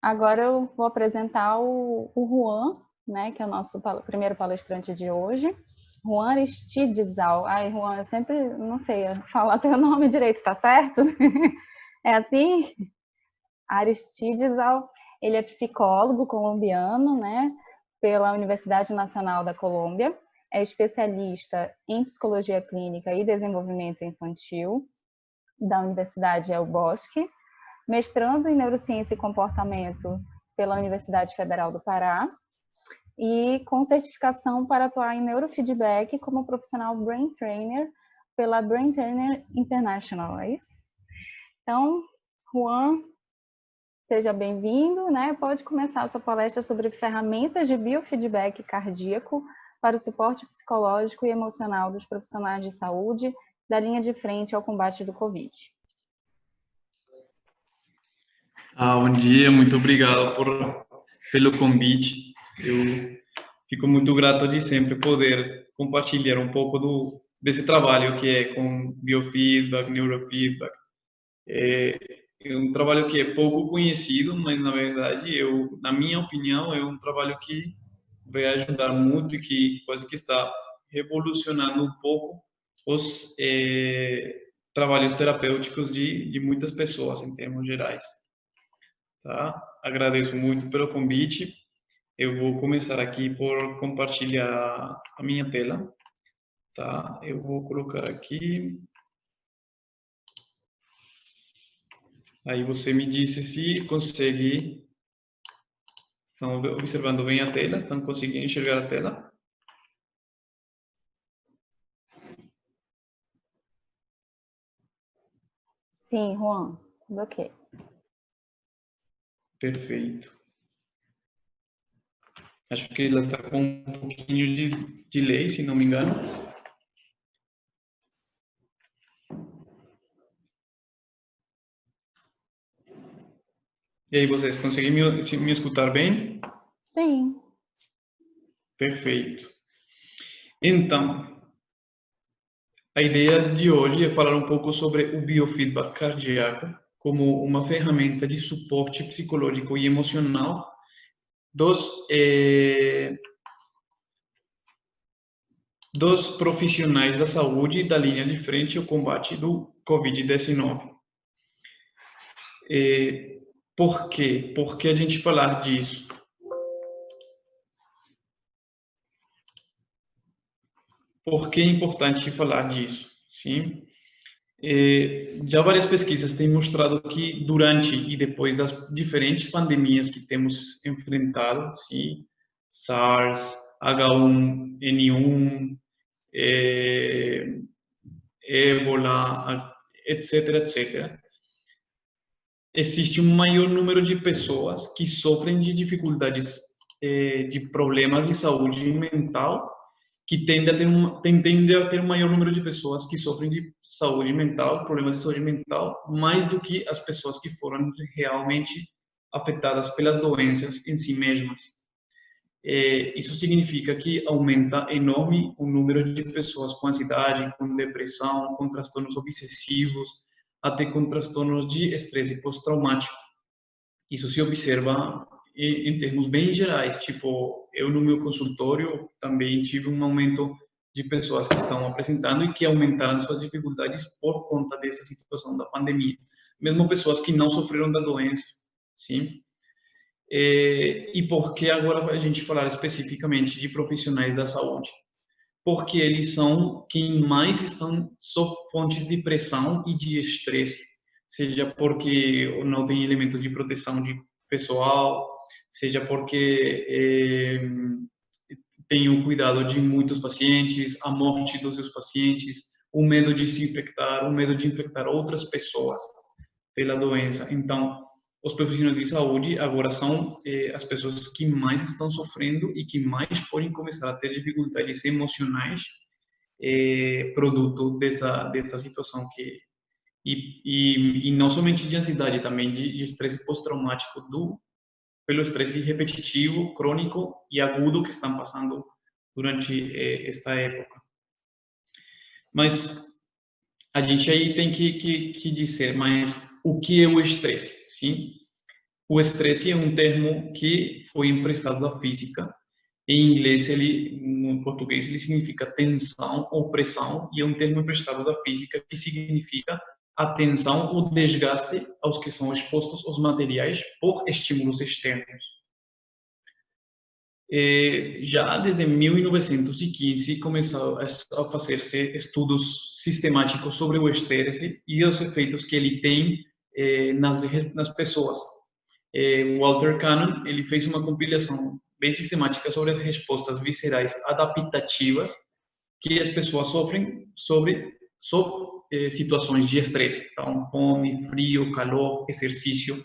Agora eu vou apresentar o Juan, né, que é o nosso primeiro palestrante de hoje. Juan Aristides Al. Ai, Juan, eu sempre não sei falar teu nome direito, tá certo? É assim? Aristides Al. Ele é psicólogo colombiano, né, pela Universidade Nacional da Colômbia. É especialista em psicologia clínica e desenvolvimento infantil da Universidade El Bosque, mestrando em neurociência e comportamento pela Universidade Federal do Pará e com certificação para atuar em neurofeedback como profissional Brain Trainer pela Brain Trainer International. É isso? Então, Juan, seja bem-vindo, né? Pode começar a sua palestra sobre ferramentas de biofeedback cardíaco para o suporte psicológico e emocional dos profissionais de saúde da linha de frente ao combate do Covid. Bom dia, muito obrigado pelo convite. Eu fico muito grato de sempre poder compartilhar um pouco desse trabalho que é com biofeedback, neurofeedback. É um trabalho que é pouco conhecido, mas na verdade, na minha opinião, é um trabalho que vai ajudar muito e que quase que está revolucionando um pouco os trabalhos terapêuticos de muitas pessoas em termos gerais. Tá? Agradeço muito pelo convite. Eu vou começar aqui por compartilhar a minha tela, tá? Eu vou colocar aqui. Aí você me disse se consegue. Estão observando bem a tela? Estão conseguindo enxergar a tela? Sim, Juan, tudo ok. Perfeito. Acho que ela está com um pouquinho de delay, se não me engano. E aí, vocês conseguem me escutar bem? Sim. Perfeito. Então, a ideia de hoje é falar um pouco sobre o biofeedback cardíaco como uma ferramenta de suporte psicológico e emocional dos profissionais da saúde da linha de frente ao combate do Covid-19. Por quê? Por que a gente falar disso? Por que é importante falar disso? Sim. Já várias pesquisas têm mostrado que durante e depois das diferentes pandemias que temos enfrentado, sim, SARS, H1N1, ébola, etc., etc., existe um maior número de pessoas que sofrem de dificuldades, de problemas de saúde mental, que tende a ter um maior número de pessoas que sofrem de saúde mental, problemas de saúde mental, mais do que as pessoas que foram realmente afetadas pelas doenças em si mesmas. Isso significa que aumenta enorme o número de pessoas com ansiedade, com depressão, com transtornos obsessivos, até com transtornos de estresse pós-traumático. Isso se observa em termos bem gerais, tipo, eu no meu consultório também tive um aumento de pessoas que estão apresentando e que aumentaram suas dificuldades por conta dessa situação da pandemia. Mesmo pessoas que não sofreram da doença, sim? E por que agora a gente falar especificamente de profissionais da saúde? Porque eles são quem mais estão sob fontes de pressão e de estresse, seja porque não tem elementos de proteção de pessoal, seja porque tem o cuidado de muitos pacientes, a morte dos seus pacientes, o medo de se infectar, o medo de infectar outras pessoas pela doença. Então, os profissionais de saúde agora são as pessoas que mais estão sofrendo e que mais podem começar a ter dificuldades emocionais produto dessa situação e não somente de ansiedade, também de estresse pós-traumático pelo estresse repetitivo, crônico e agudo que estão passando durante esta época. Mas a gente aí tem que dizer, mas o que é o estresse? Sim? O estresse é um termo que foi emprestado da física. Em inglês, no português, ele significa tensão ou pressão, e é um termo emprestado da física que significa a tensão ou desgaste aos que são expostos os materiais por estímulos externos. Já desde 1915 começaram a fazer-se estudos sistemáticos sobre o estresse e os efeitos que ele tem nas pessoas. Walter Cannon, ele fez uma compilação bem sistemática sobre as respostas viscerais adaptativas que as pessoas sofrem sobre situações de estresse. Então, fome, frio, calor, exercício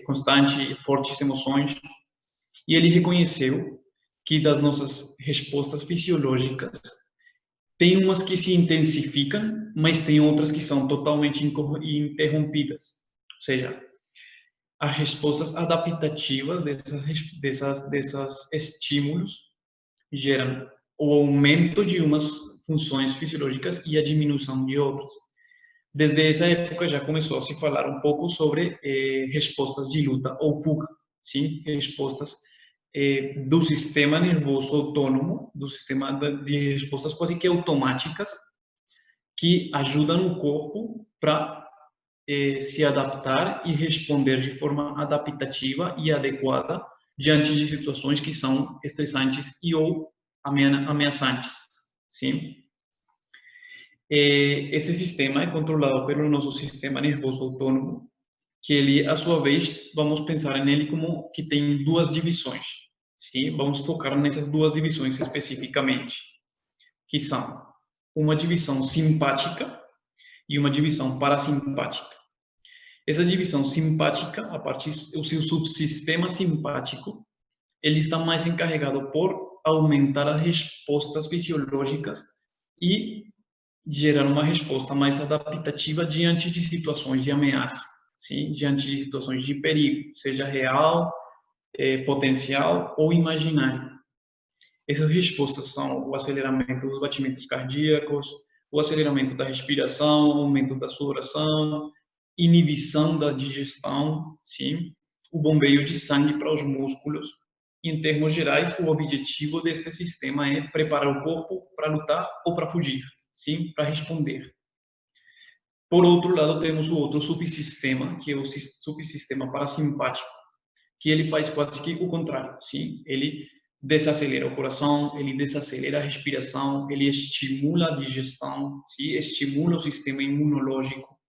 constante, fortes emoções. E ele reconheceu que das nossas respostas fisiológicas, tem umas que se intensificam, mas tem outras que são totalmente interrompidas. Ou seja, as respostas adaptativas desses estímulos geram o aumento de umas funções fisiológicas e a diminuição de outras. Desde essa época já começou a se falar um pouco sobre respostas de luta ou fuga, sim, respostas do sistema nervoso autônomo, do sistema de respostas quase que automáticas, que ajudam o corpo para se adaptar e responder de forma adaptativa e adequada diante de situações que são estressantes e ou ameaçantes, sim? Esse sistema é controlado pelo nosso sistema nervoso autônomo, que ele, a sua vez, vamos pensar nele como que tem duas divisões, sim? Vamos focar nessas duas divisões especificamente, que são uma divisão simpática e uma divisão parasimpática. Essa divisão simpática, a partir do seu subsistema simpático, ele está mais encarregado por aumentar as respostas fisiológicas e gerar uma resposta mais adaptativa diante de situações de ameaça, sim? Diante de situações de perigo, seja real, potencial ou imaginário. Essas respostas são o aceleramento dos batimentos cardíacos, o aceleramento da respiração, aumento da sudoração, inibição da digestão, sim? O bombeio de sangue para os músculos. Em termos gerais, o objetivo deste sistema é preparar o corpo para lutar ou para fugir, sim? Para responder. Por outro lado, temos o outro subsistema, que é o subsistema parasimpático, que ele faz quase que o contrário, sim? Ele desacelera o coração, ele desacelera a respiração, ele estimula a digestão, sim? Estimula o sistema imunológico.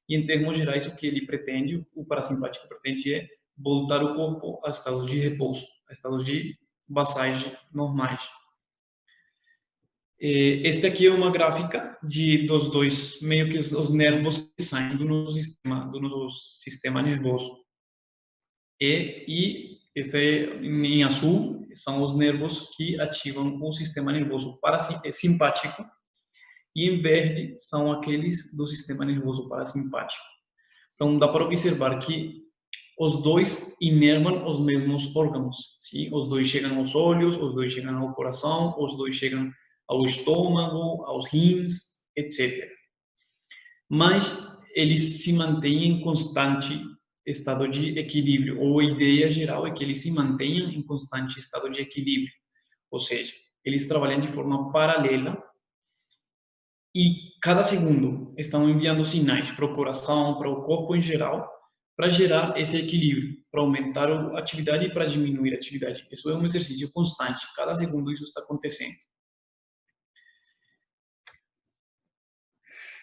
E, em termos gerais, o que ele pretende, o parasimpático pretende é voltar o corpo a estados de repouso, a estados de basais normais. Este aqui é uma gráfica dos dois, meio que os nervos que saem do nosso sistema nervoso. E este em azul são os nervos que ativam o sistema nervoso simpático, e em verde são aqueles do sistema nervoso parasimpático. Então, dá para observar que os dois inervam os mesmos órgãos, sim? Os dois chegam aos olhos, os dois chegam ao coração, os dois chegam ao estômago, aos rins, etc. Mas eles se mantêm em constante estado de equilíbrio, ou a ideia geral é que eles se mantenham em constante estado de equilíbrio, ou seja, eles trabalham de forma paralela e cada segundo estão enviando sinais para o coração, para o corpo em geral, para gerar esse equilíbrio, para aumentar a atividade e para diminuir a atividade. Isso é um exercício constante, cada segundo isso está acontecendo.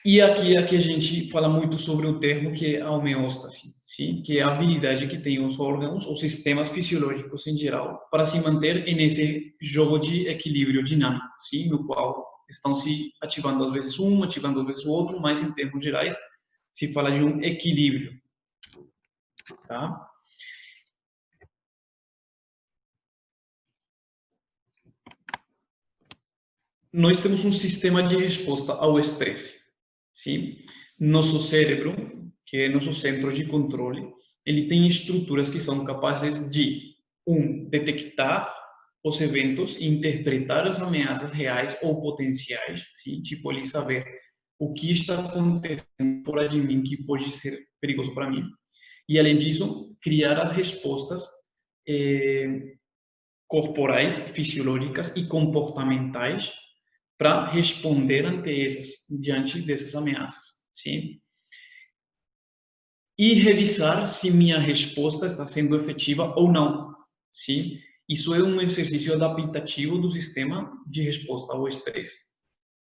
E aqui a gente fala muito sobre o termo que é a homeóstase, sim? Que é a habilidade que tem os órgãos, os sistemas fisiológicos em geral, para se manter nesse jogo de equilíbrio dinâmico, sim? No qual estão se ativando às vezes um, ativando às vezes o outro, mas em termos gerais se fala de um equilíbrio, tá? Nós temos um sistema de resposta ao estresse, sim? Nosso cérebro, que é nosso centro de controle, ele tem estruturas que são capazes de, detectar os eventos e interpretar as ameaças reais ou potenciais, sim? Tipo, ele saber o que está acontecendo fora de mim que pode ser perigoso para mim. E, além disso, criar as respostas corporais, fisiológicas e comportamentais para responder diante dessas ameaças, sim? E revisar se minha resposta está sendo efetiva ou não, sim? Isso é um exercício adaptativo do sistema de resposta ao estresse.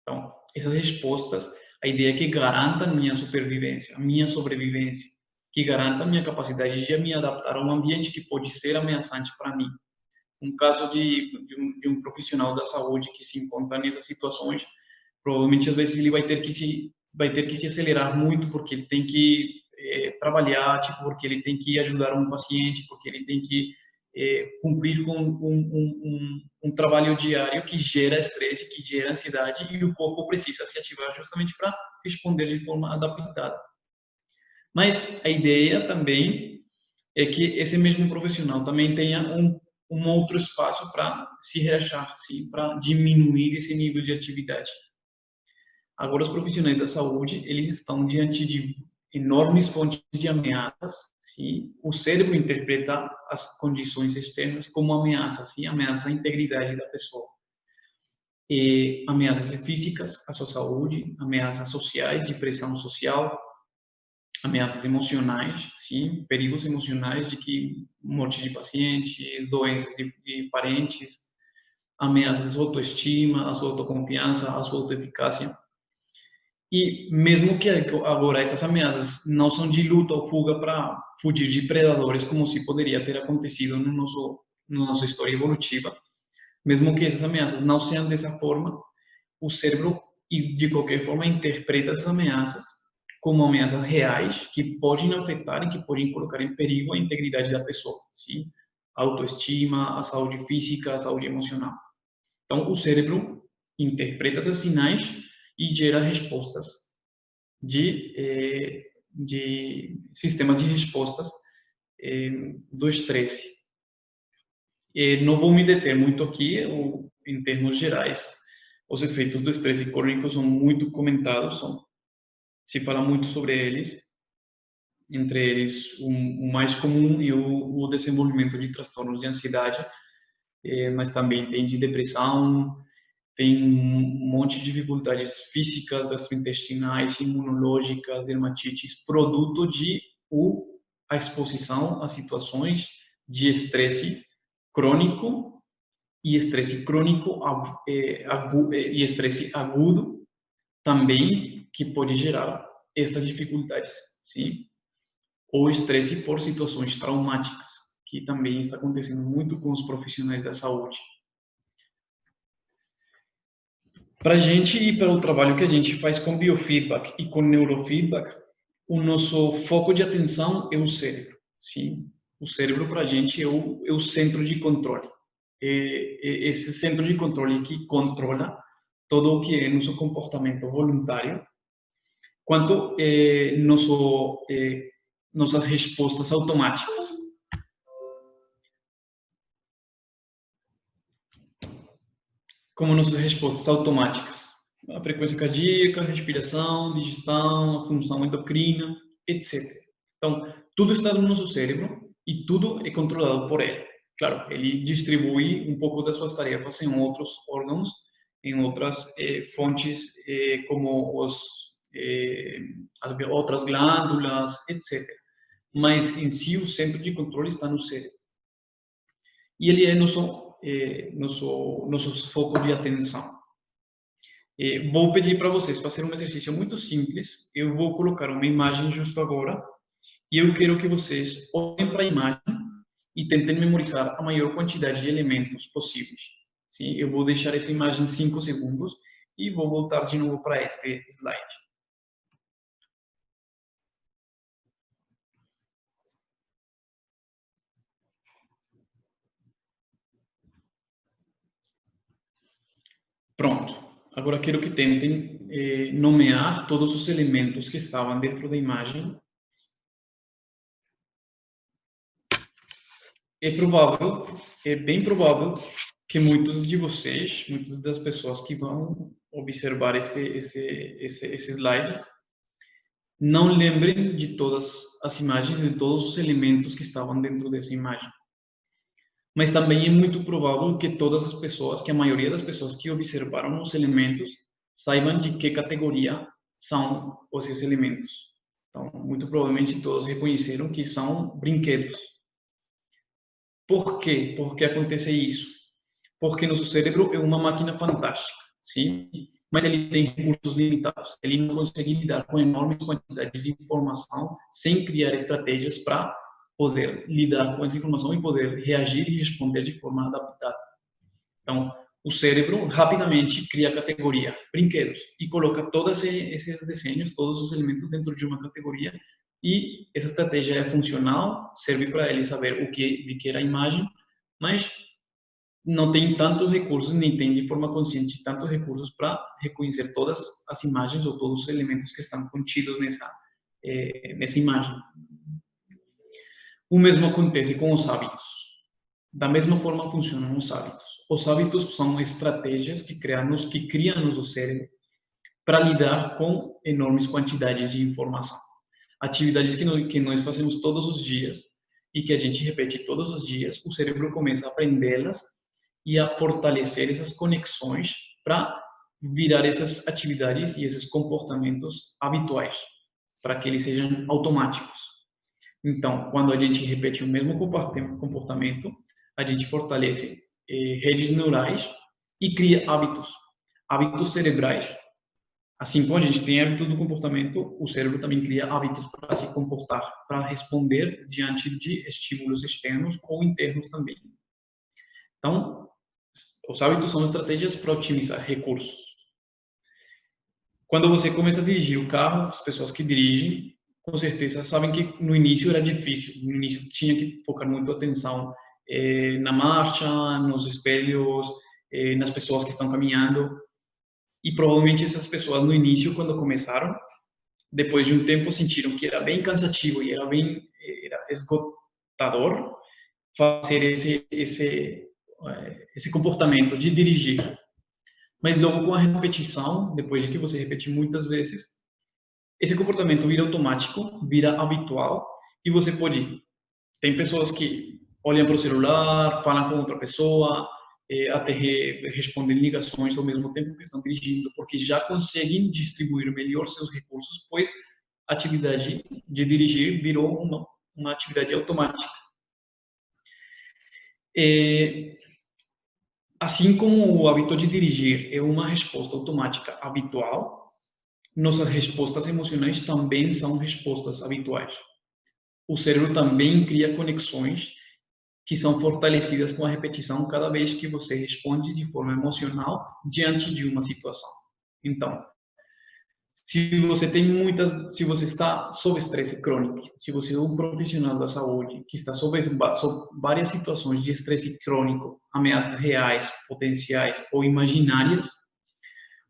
Então, essas respostas, a ideia é que garantam minha supervivência, minha sobrevivência, que garantam minha capacidade de me adaptar a um ambiente que pode ser ameaçante para mim. Um caso de um profissional da saúde que se encontra nessas situações, provavelmente às vezes ele vai ter que se acelerar muito porque ele tem que trabalhar, tipo, porque ele tem que ajudar um paciente, porque ele tem que cumprir com um trabalho diário que gera estresse, que gera ansiedade, e o corpo precisa se ativar justamente para responder de forma adaptada. Mas a ideia também é que esse mesmo profissional também tenha um outro espaço para se relaxar, para diminuir esse nível de atividade. Agora, os profissionais da saúde, eles estão diante de enormes fontes de ameaças. Sim? O cérebro interpreta as condições externas como ameaças, sim? Ameaças à integridade da pessoa. E ameaças físicas à sua saúde, ameaças sociais, de pressão social, ameaças emocionais, sim, perigos emocionais de que morte de pacientes, doenças de parentes, ameaças à sua autoestima, à sua autoconfiança, à sua autoeficácia. E mesmo que agora essas ameaças não são de luta ou fuga para fugir de predadores, como se poderia ter acontecido no nossa história evolutiva, mesmo que essas ameaças não sejam dessa forma, o cérebro, de qualquer forma, interpreta essas ameaças como ameaças reais que podem afetar e que podem colocar em perigo a integridade da pessoa, sim? A autoestima, a saúde física, a saúde emocional. Então, o cérebro interpreta esses sinais e gera respostas de sistemas de respostas do estresse. Não vou me deter muito aqui, em termos gerais. Os efeitos do estresse crônico são muito comentados, se fala muito sobre eles, entre eles o mais comum é o desenvolvimento de transtornos de ansiedade, mas também tem de depressão, tem um monte de dificuldades físicas, gastrointestinais, imunológicas, dermatites, produto de a exposição a situações de estresse crônico e estresse crônico e estresse agudo também, que pode gerar estas dificuldades, sim? Ou estresse por situações traumáticas, que também está acontecendo muito com os profissionais da saúde. Para a gente e para o trabalho que a gente faz com biofeedback e com neurofeedback, o nosso foco de atenção é o cérebro, sim? O cérebro para a gente é o centro de controle. Esse centro de controle que controla todo o que é nosso comportamento voluntário, quanto nossas respostas automáticas. Como nossas respostas automáticas. A frequência cardíaca, a respiração, digestão, a função endocrina, etc. Então, tudo está no nosso cérebro e tudo é controlado por ele. Claro, ele distribui um pouco das suas tarefas em outros órgãos, em outras fontes, como as outras glândulas, etc. Mas, em si, o centro de controle está no cérebro. E ele é nosso foco de atenção. Vou pedir para vocês fazer um exercício muito simples. Eu vou colocar uma imagem justo agora e eu quero que vocês olhem para a imagem e tentem memorizar a maior quantidade de elementos possíveis. Sim? Eu vou deixar essa imagem 5 segundos e vou voltar de novo para este slide. Pronto. Agora quero que tentem nomear todos os elementos que estavam dentro da imagem. É bem provável que muitos de vocês, muitas das pessoas que vão observar esse slide, não lembrem de todas as imagens, de todos os elementos que estavam dentro dessa imagem. Mas também é muito provável que todas as pessoas, que a maioria das pessoas que observaram os elementos, saibam de que categoria são esses elementos. Então, muito provavelmente todos reconheceram que são brinquedos. Por quê? Por que acontece isso? Porque nosso cérebro é uma máquina fantástica, sim? Mas ele tem recursos limitados. Ele não consegue lidar com enormes quantidades de informação sem criar estratégias para poder lidar com essa informação e poder reagir e responder de forma adaptada. Então, o cérebro rapidamente cria a categoria brinquedos e coloca todos esses desenhos, todos os elementos dentro de uma categoria, e essa estratégia é funcional, serve para ele saber de que era a imagem, mas não tem tantos recursos, nem tem de forma consciente tantos recursos para reconhecer todas as imagens ou todos os elementos que estão contidos nessa imagem. O mesmo acontece com os hábitos. Da mesma forma funcionam os hábitos. Os hábitos são estratégias que criam no cérebro para lidar com enormes quantidades de informação. Atividades que nós fazemos todos os dias e que a gente repete todos os dias, o cérebro começa a aprendê-las e a fortalecer essas conexões para virar essas atividades e esses comportamentos habituais, para que eles sejam automáticos. Então, quando a gente repete o mesmo comportamento, a gente fortalece redes neurais e cria hábitos cerebrais. Assim como a gente tem hábitos do comportamento, o cérebro também cria hábitos para se comportar, para responder diante de estímulos externos ou internos também. Então, os hábitos são estratégias para otimizar recursos. Quando você começa a dirigir o carro, as pessoas que dirigem, com certeza sabem que no início era difícil. No início tinha que focar muito a atenção na marcha, nos espelhos, nas pessoas que estão caminhando. E provavelmente essas pessoas no início, quando começaram, depois de um tempo sentiram que era bem cansativo e era esgotador fazer esse comportamento de dirigir. Mas logo com a repetição, depois de que você repetir muitas vezes, esse comportamento vira automático, vira habitual, e você pode... Tem pessoas que olham para o celular, falam com outra pessoa, até respondem ligações ao mesmo tempo que estão dirigindo, porque já conseguem distribuir melhor seus recursos, pois a atividade de dirigir virou uma atividade automática. Assim como o hábito de dirigir é uma resposta automática habitual, nossas respostas emocionais também são respostas habituais. O cérebro também cria conexões que são fortalecidas com a repetição cada vez que você responde de forma emocional diante de uma situação. Então, se você está sob estresse crônico, se você é um profissional da saúde que está sob várias situações de estresse crônico, ameaças reais, potenciais ou imaginárias,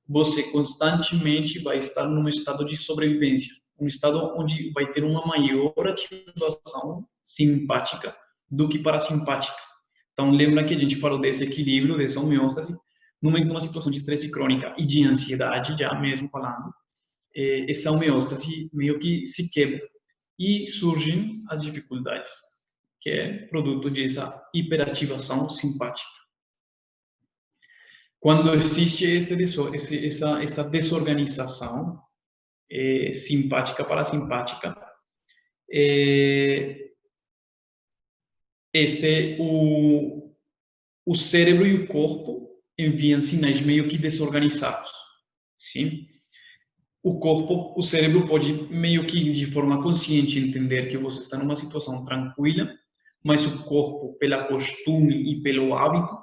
você constantemente vai estar num estado de sobrevivência, um estado onde vai ter uma maior ativação simpática do que parasimpática. Então, lembra que a gente falou desse equilíbrio, dessa homeostase, numa situação de estresse crônica e de ansiedade, já mesmo falando, essa homeostase meio que se quebra e surgem as dificuldades, que é produto dessa hiperativação simpática. Quando existe essa desorganização simpática parasimpática, o cérebro e o corpo enviam sinais meio que desorganizados, sim? O cérebro pode meio que de forma consciente entender que você está numa situação tranquila, mas o corpo, pela costume e pelo hábito,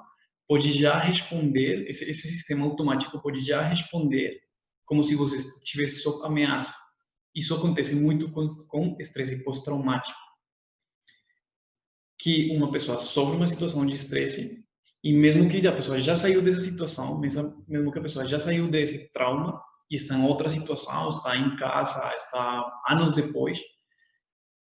pode já responder, esse sistema automático pode já responder como se você estivesse sob ameaça. Isso acontece muito com estresse pós-traumático. Que uma pessoa sofre uma situação de estresse e mesmo que a pessoa já saiu dessa situação, mesmo que a pessoa já saiu desse trauma e está em outra situação, está em casa, está anos depois,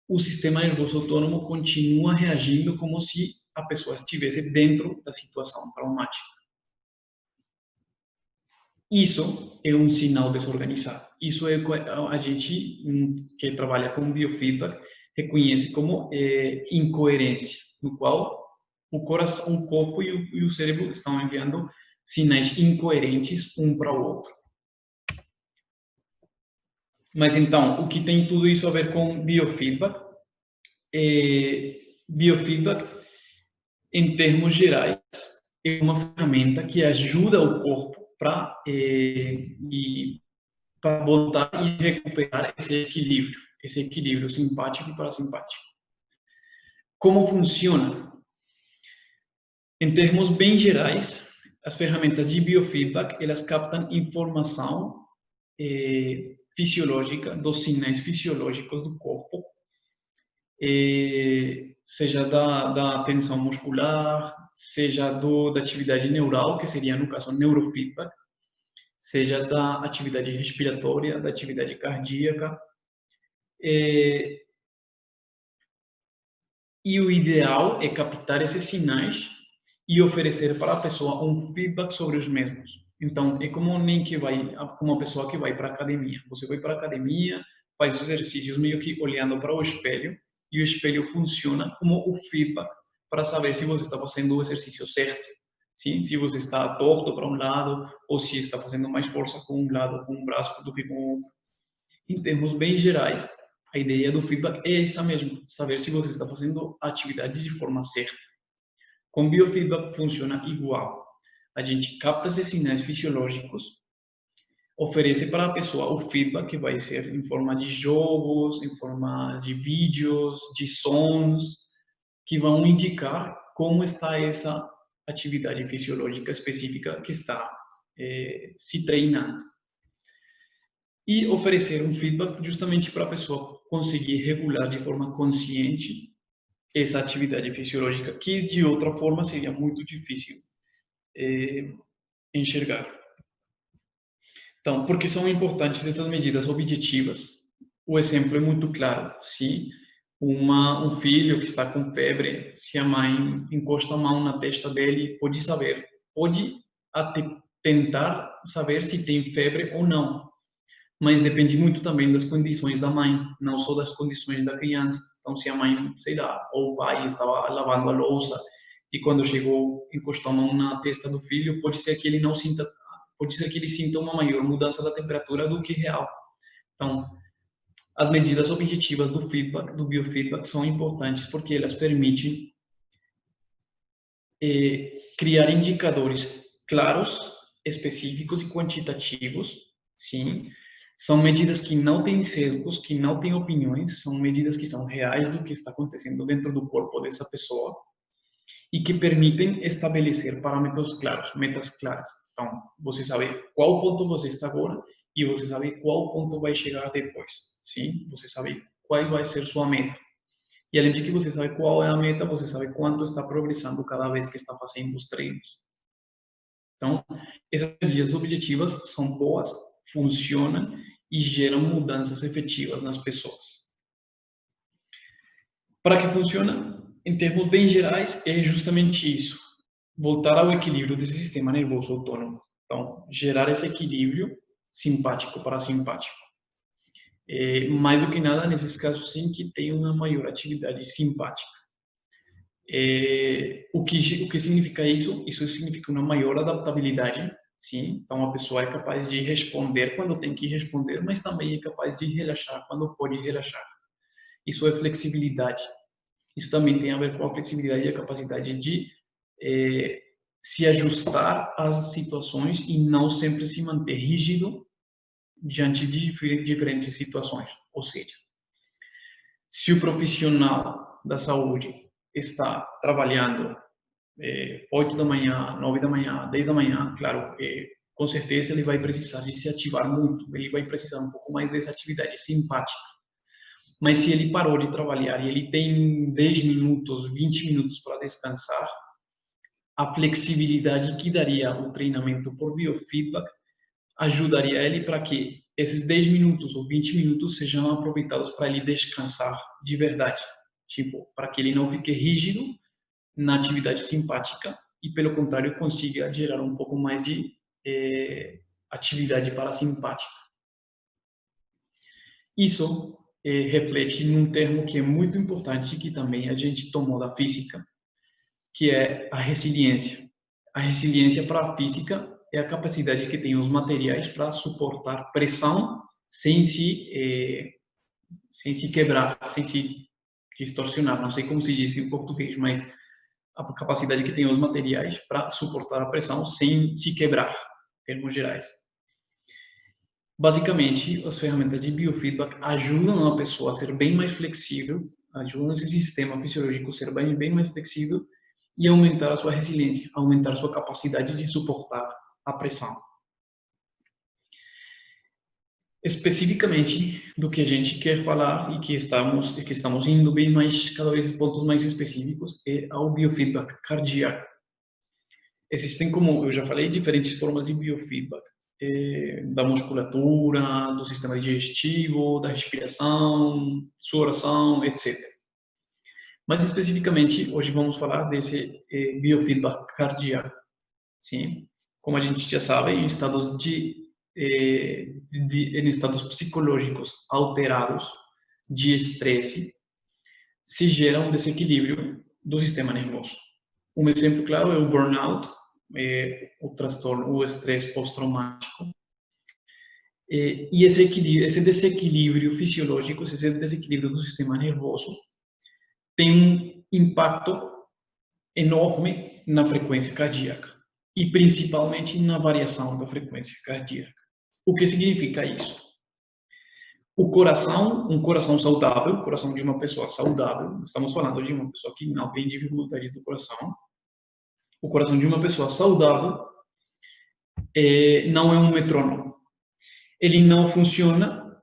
o sistema nervoso autônomo continua reagindo como se a pessoa estivesse dentro da situação traumática. Isso é um sinal desorganizado. Isso é a gente que trabalha com biofeedback reconhece como incoerência, no qual o coração, o corpo e o cérebro estão enviando sinais incoerentes um para o outro. Mas então, o que tem tudo isso a ver com biofeedback? Biofeedback, em termos gerais, é uma ferramenta que ajuda o corpo para voltar e recuperar esse equilíbrio simpático e parasimpático. Como funciona? Em termos bem gerais, as ferramentas de biofeedback, elas captam informação fisiológica, dos sinais fisiológicos do corpo, seja da tensão muscular, seja da atividade neural, que seria, no caso, neurofeedback, seja da atividade respiratória, da atividade cardíaca. E o ideal é captar esses sinais e oferecer para a pessoa um feedback sobre os mesmos. Então, é como uma pessoa que vai para a academia. Você vai para a academia, faz os exercícios meio que olhando para o espelho, e o espelho funciona como o feedback para saber se você está fazendo o exercício certo. Sim? Se você está torto para um lado, ou se está fazendo mais força com um lado, com um braço, do que com o outro. Em termos bem gerais, a ideia do feedback é essa mesmo, saber se você está fazendo a atividade de forma certa. Com biofeedback funciona igual. A gente capta esses sinais fisiológicos, oferece para a pessoa o feedback, que vai ser em forma de jogos, em forma de vídeos, de sons, que vão indicar como está essa atividade fisiológica específica que está se treinando. E oferecer um feedback justamente para a pessoa conseguir regular de forma consciente essa atividade fisiológica, que de outra forma seria muito difícil enxergar. Então, por que são importantes essas medidas objetivas? O exemplo é muito claro. Se um filho que está com febre, se a mãe encosta a mão na testa dele, pode até tentar saber se tem febre ou não. Mas depende muito também das condições da mãe, não só das condições da criança. Então, se a mãe, sei lá, ou o pai estava lavando a louça e quando chegou, encostou a mão na testa do filho, pode ser que ele sinta uma maior mudança da temperatura do que real. Então, as medidas objetivas do feedback, do biofeedback, são importantes porque elas permitem criar indicadores claros, específicos e quantitativos, sim. São medidas que não têm sesgos, que não têm opiniões, são medidas que são reais do que está acontecendo dentro do corpo dessa pessoa e que permitem estabelecer parâmetros claros, metas claras. Então, você sabe qual ponto você está agora e você sabe qual ponto vai chegar depois, sim? Você sabe qual vai ser sua meta. E além de que você sabe qual é a meta, você sabe quanto está progressando cada vez que está fazendo os treinos. Então, essas medidas objetivas são boas, funcionam e geram mudanças efetivas nas pessoas. Para que funciona? Em termos bem gerais, é justamente isso. Voltar ao equilíbrio desse sistema nervoso autônomo. Então, gerar esse equilíbrio simpático para simpático. Mais do que nada, nesses casos, sim, que tem uma maior atividade simpática. O que significa isso? Isso significa uma maior adaptabilidade, sim. Então, a pessoa é capaz de responder quando tem que responder, mas também é capaz de relaxar quando pode relaxar. Isso é flexibilidade. Isso também tem a ver com a flexibilidade e a capacidade de se ajustar às situações e não sempre se manter rígido diante de diferentes situações. Ou seja, se o profissional da saúde está trabalhando 8 da manhã, 9 da manhã, 10 da manhã, claro, com certeza ele vai precisar de se ativar muito, ele vai precisar um pouco mais dessa atividade simpática. Mas se ele parou de trabalhar e ele tem 10 minutos, 20 minutos para descansar, a flexibilidade que daria o treinamento por biofeedback ajudaria ele para que esses 10 minutos ou 20 minutos sejam aproveitados para ele descansar de verdade. Tipo, para que ele não fique rígido na atividade simpática e, pelo contrário, consiga gerar um pouco mais de atividade parasimpática. Isso reflete num termo que é muito importante, que também a gente tomou da física, que é a resiliência. A resiliência para a física é a capacidade que tem os materiais para suportar pressão sem se quebrar, sem se distorcionar. Não sei como se diz em português, mas a capacidade que tem os materiais para suportar a pressão sem se quebrar, em termos gerais. Basicamente, as ferramentas de biofeedback ajudam a pessoa a ser bem mais flexível, ajudam esse sistema fisiológico a ser bem mais flexível e aumentar a sua resiliência, aumentar a sua capacidade de suportar a pressão. Especificamente do que a gente quer falar e que estamos indo bem mais, cada vez pontos mais específicos, é ao biofeedback cardíaco. Existem, como eu já falei, diferentes formas de biofeedback, da musculatura, do sistema digestivo, da respiração, sudoração, etc. Mas especificamente, hoje vamos falar desse biofeedback cardíaco. Sim? Como a gente já sabe, em estados em estados psicológicos alterados de estresse, se gera um desequilíbrio do sistema nervoso. Um exemplo claro é o burnout, o transtorno, o estresse pós-traumático. E esse desequilíbrio fisiológico, esse desequilíbrio do sistema nervoso, tem um impacto enorme na frequência cardíaca e principalmente na variação da frequência cardíaca. O que significa isso? O coração, um coração saudável, o coração de uma pessoa saudável, estamos falando de uma pessoa que não tem dificuldade do coração. O coração de uma pessoa saudável não é um metrônomo. Ele não funciona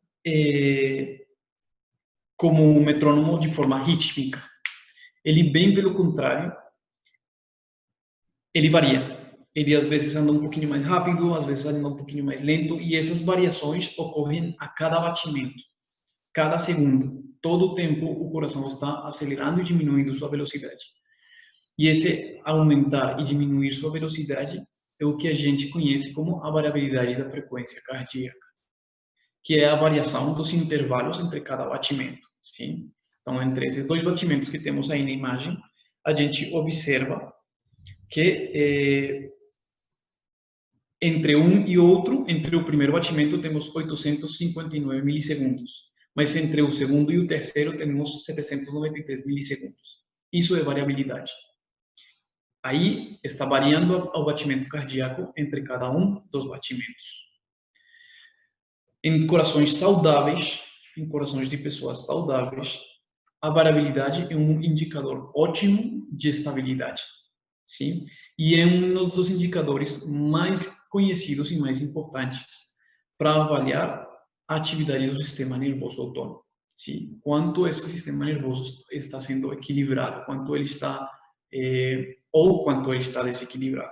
como um metrônomo de forma rítmica. Ele, bem pelo contrário, ele varia. Ele às vezes anda um pouquinho mais rápido, às vezes anda um pouquinho mais lento, e essas variações ocorrem a cada batimento, cada segundo. Todo o tempo o coração está acelerando e diminuindo sua velocidade. E esse aumentar e diminuir sua velocidade é o que a gente conhece como a variabilidade da frequência cardíaca, que é a variação dos intervalos entre cada batimento. Sim? Então, entre esses dois batimentos que temos aí na imagem, a gente observa que entre um e outro, entre o primeiro batimento, temos 859 milissegundos, mas entre o segundo e o terceiro, temos 793 milissegundos. Isso é variabilidade. Aí está variando o batimento cardíaco entre cada um dos batimentos. Em corações saudáveis, em corações de pessoas saudáveis, a variabilidade é um indicador ótimo de estabilidade. Sim? E é um dos indicadores mais conhecidos e mais importantes para avaliar a atividade do sistema nervoso autônomo. Sim? Quanto esse sistema nervoso está sendo equilibrado, quanto ele está ou quanto ele está desequilibrado.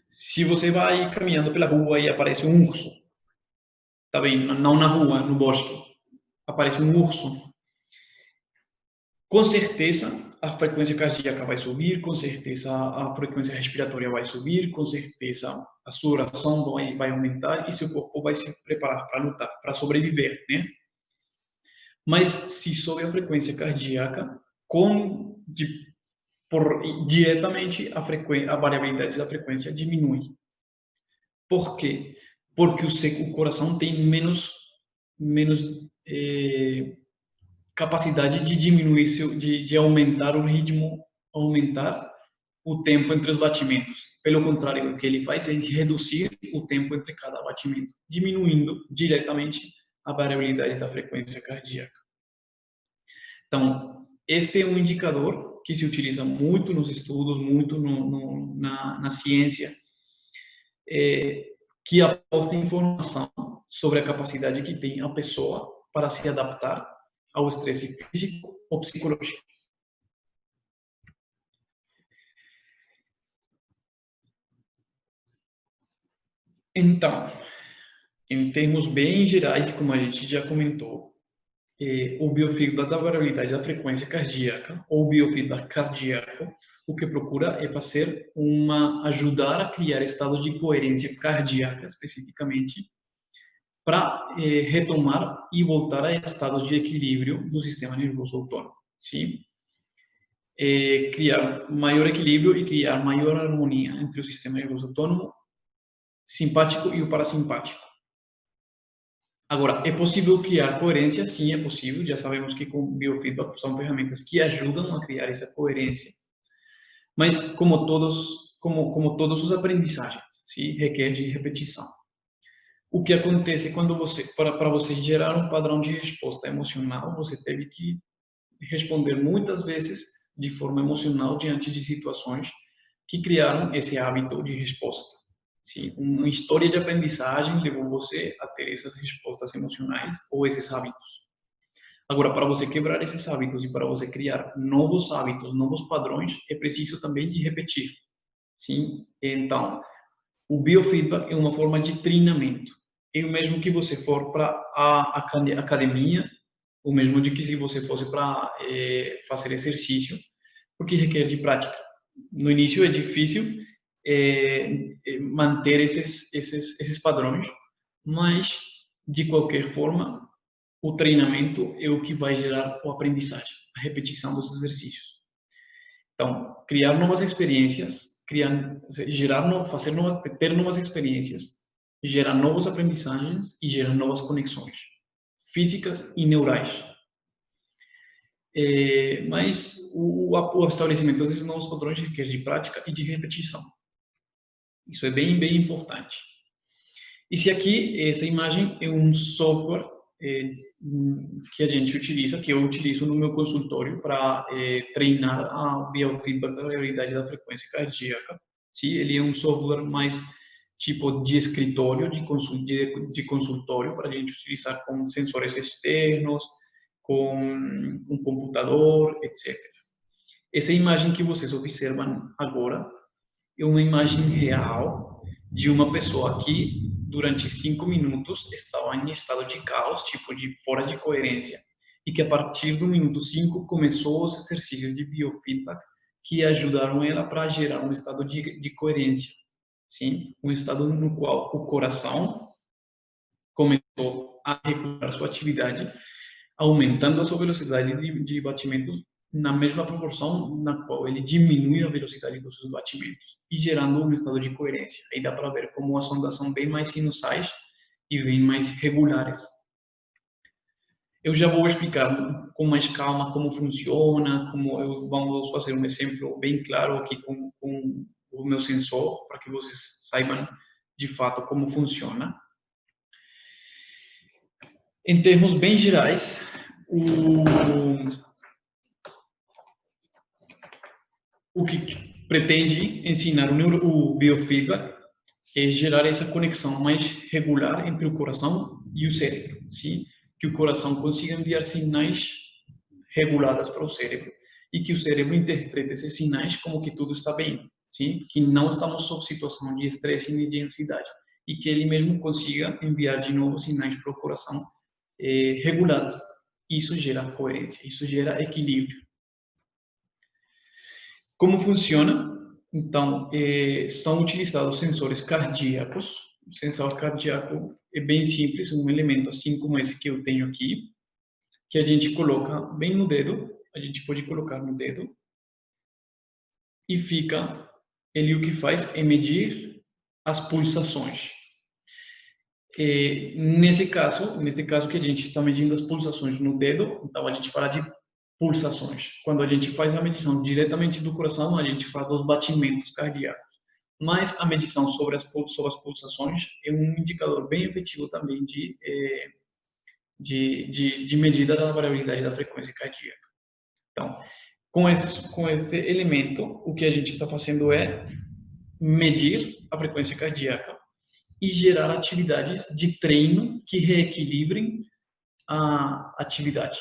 Se você vai caminhando pela rua e aparece um urso, tá bem? Não na rua, no bosque, aparece um urso, com certeza a frequência cardíaca vai subir, com certeza a frequência respiratória vai subir, com certeza a sudoração vai aumentar e seu corpo vai se preparar para lutar, para sobreviver, né? Mas se sobe a frequência cardíaca, diretamente a variabilidade da frequência diminui. Por quê? Porque o coração tem menos capacidade de diminuir, de aumentar o ritmo, aumentar o tempo entre os batimentos. Pelo contrário, o que ele faz é reduzir o tempo entre cada batimento, diminuindo diretamente a variabilidade da frequência cardíaca. Então, este é um indicador que se utiliza muito nos estudos, muito na ciência, que aporta informação sobre a capacidade que tem a pessoa para se adaptar ao estresse físico ou psicológico. Então, em termos bem gerais, como a gente já comentou, o biofeedback da variabilidade da frequência cardíaca, ou biofeedback cardíaco, o que procura é ajudar a criar estados de coerência cardíaca, especificamente, para retomar e voltar a estados de equilíbrio do sistema nervoso autônomo, sim? Criar maior equilíbrio e criar maior harmonia entre o sistema nervoso autônomo, simpático e o parasimpático. Agora, é possível criar coerência? Sim, é possível. Já sabemos que com biofeedback são ferramentas que ajudam a criar essa coerência. Mas, como todos os aprendizagens, sim, requer de repetição. O que acontece quando para você gerar um padrão de resposta emocional, você teve que responder muitas vezes de forma emocional diante de situações que criaram esse hábito de resposta. Sim, uma história de aprendizagem levou você a ter essas respostas emocionais ou esses hábitos. Agora, para você quebrar esses hábitos e para você criar novos hábitos, novos padrões, é preciso também de repetir. Sim? Então, o biofeedback é uma forma de treinamento. É o mesmo que você for para a academia, o mesmo de que se você fosse para fazer exercício, porque requer de prática. No início é difícil manter esses padrões, mas, de qualquer forma, o treinamento é o que vai gerar a aprendizagem, a repetição dos exercícios. Então, criar novas experiências, ter novas experiências, gerar novas aprendizagens e gerar novas conexões físicas e neurais. Mas o estabelecimento desses novos padrões requer de prática e de repetição. Isso é bem, bem importante. E se aqui, essa imagem é um software que a gente utiliza, que eu utilizo no meu consultório para treinar a biofeedback da variabilidade da frequência cardíaca. Sim, ele é um software mais tipo de escritório, de consultório, para a gente utilizar com sensores externos, com um computador, etc. Essa imagem que vocês observam agora é uma imagem real de uma pessoa que, durante 5 minutos, estava em estado de caos, tipo de fora de coerência, e que a partir do minuto 5 começou os exercícios de biofeedback que ajudaram ela para gerar um estado de coerência, sim? Um estado no qual o coração começou a recuperar sua atividade, aumentando a sua velocidade de batimentos na mesma proporção na qual ele diminui a velocidade dos seus batimentos e gerando um estado de coerência. Aí dá para ver como as ondas são bem mais sinusais e bem mais regulares. Eu já vou explicar com mais calma como funciona, vamos fazer um exemplo bem claro aqui com o meu sensor, para que vocês saibam de fato como funciona. Em termos bem gerais, o que pretende ensinar o biofeedback é gerar essa conexão mais regular entre o coração e o cérebro, sim? Que o coração consiga enviar sinais regulados para o cérebro e que o cérebro interprete esses sinais como que tudo está bem, sim? Que não estamos sob situação de estresse e de ansiedade e que ele mesmo consiga enviar de novo sinais para o coração regulados. Isso gera coerência, isso gera equilíbrio. Como funciona? Então, são utilizados sensores cardíacos. O sensor cardíaco é bem simples, um elemento assim como esse que eu tenho aqui, que a gente coloca bem no dedo, a gente pode colocar no dedo, e fica, ele o que faz é medir as pulsações. Nesse caso que a gente está medindo as pulsações no dedo, então a gente fala de pulsações. Quando a gente faz a medição diretamente do coração, a gente fala dos batimentos cardíacos. Mas a medição sobre as pulsações é um indicador bem efetivo também de medida da variabilidade da frequência cardíaca. Então, com esse elemento, o que a gente está fazendo é medir a frequência cardíaca e gerar atividades de treino que reequilibrem a atividade,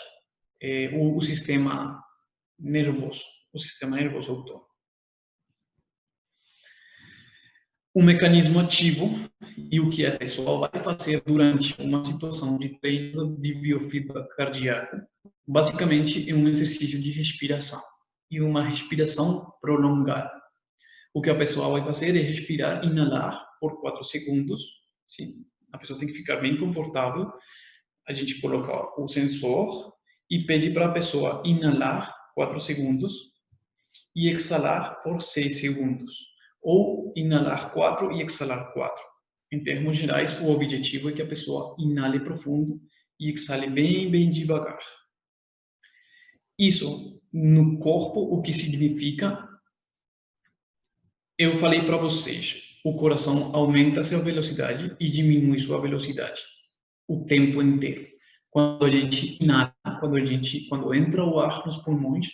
o sistema nervoso autônomo. o mecanismo ativo e o que a pessoa vai fazer durante uma situação de treino de biofeedback cardíaco, basicamente é um exercício de respiração e uma respiração prolongada. O que a pessoa vai fazer é respirar, inalar por 4 segundos. Sim? A pessoa tem que ficar bem confortável. A gente coloca o sensor e pede para a pessoa inalar 4 segundos e exalar por 6 segundos. Ou inalar 4 e exalar 4. Em termos gerais, o objetivo é que a pessoa inale profundo e exale bem, bem devagar. Isso, no corpo, o que significa? Eu falei para vocês, o coração aumenta sua velocidade e diminui sua velocidade o tempo inteiro. Quando a gente inala, quando entra o ar nos pulmões,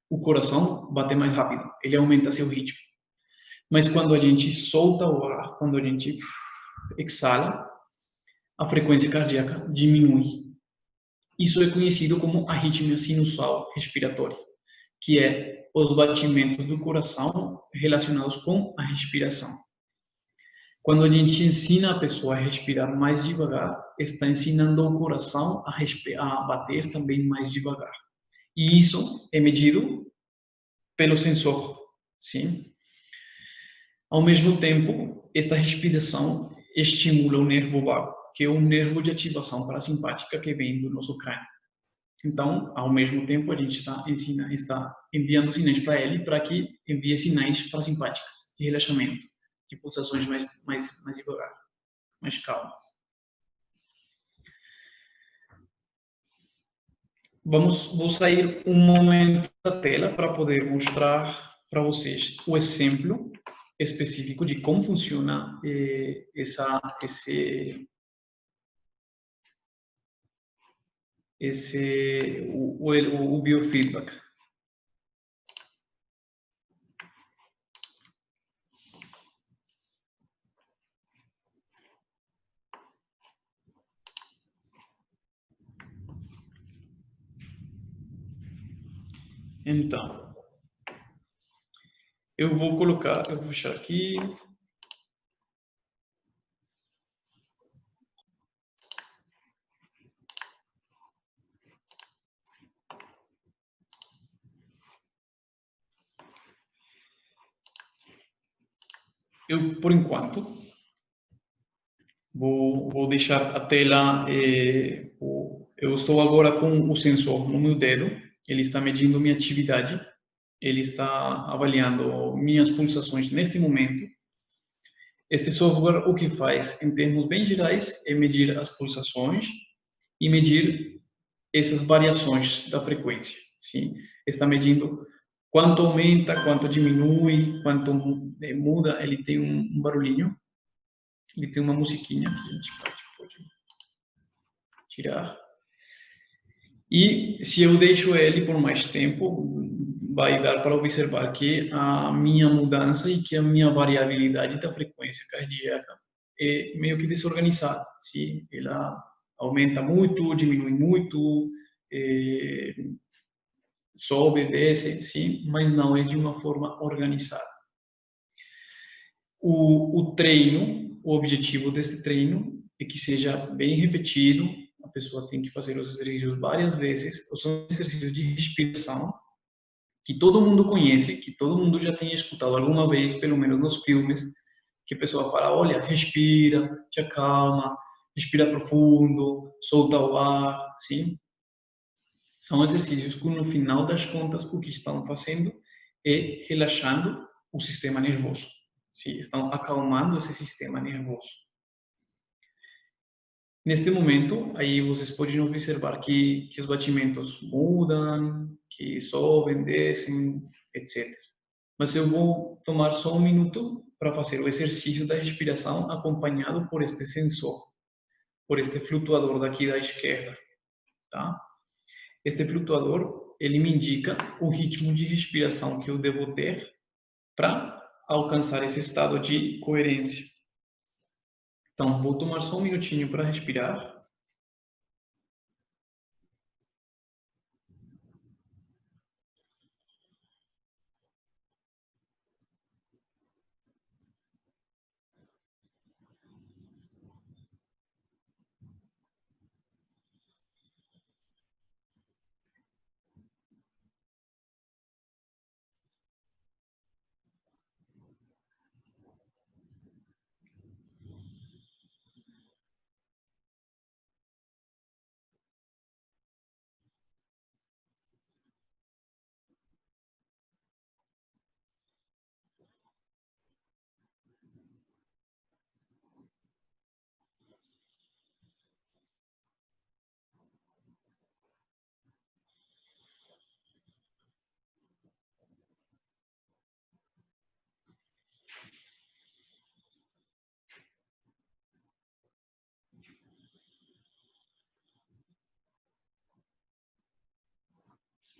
o coração bate mais rápido, ele aumenta seu ritmo. Mas quando a gente solta o ar, quando a gente exala, a frequência cardíaca diminui. Isso é conhecido como arritmia sinusal respiratória, que é os batimentos do coração relacionados com a respiração. Quando a gente ensina a pessoa a respirar mais devagar, está ensinando o coração a bater também mais devagar. E isso é medido pelo sensor, sim? Ao mesmo tempo, esta respiração estimula o nervo vago, que é um nervo de ativação parasimpática que vem do nosso crânio. Então, ao mesmo tempo, a gente está enviando sinais para ele para que envie sinais parasimpáticas de relaxamento, de pulsações mais devagar, mais calmas. Vou sair um momento da tela para poder mostrar para vocês o exemplo específico de como funciona o biofeedback. Então, eu vou fechar aqui. Por enquanto, vou deixar a tela. Eu estou agora com o sensor no meu dedo. Ele está medindo minha atividade. Ele está avaliando minhas pulsações neste momento. Este software, o que faz, em termos bem gerais, é medir as pulsações e medir essas variações da frequência. Sim? Está medindo quanto aumenta, quanto diminui, quanto muda. Ele tem um barulhinho, ele tem uma musiquinha que a gente pode tirar. E se eu deixo ele por mais tempo, vai dar para observar que a minha mudança e que a minha variabilidade da frequência cardíaca é meio que desorganizada. Sim? Ela aumenta muito, diminui muito, sobe, desce, sim, mas não é de uma forma organizada. O treino, o objetivo desse treino é que seja bem repetido, a pessoa tem que fazer os exercícios várias vezes, são exercícios de respiração, que todo mundo conhece, que todo mundo já tem escutado alguma vez, pelo menos nos filmes, que a pessoa fala, olha, respira, te acalma, respira profundo, solta o ar, sim? São exercícios que, no final das contas, o que estão fazendo é relaxando o sistema nervoso. Sim, estão acalmando esse sistema nervoso. Neste momento, aí vocês podem observar que os batimentos mudam, que sobem, descem, etc. Mas eu vou tomar só um minuto para fazer o exercício da respiração acompanhado por este sensor, por este flutuador daqui da esquerda, tá? Este flutuador, ele me indica o ritmo de respiração que eu devo ter para alcançar esse estado de coerência. Então, vou tomar só um minutinho para respirar.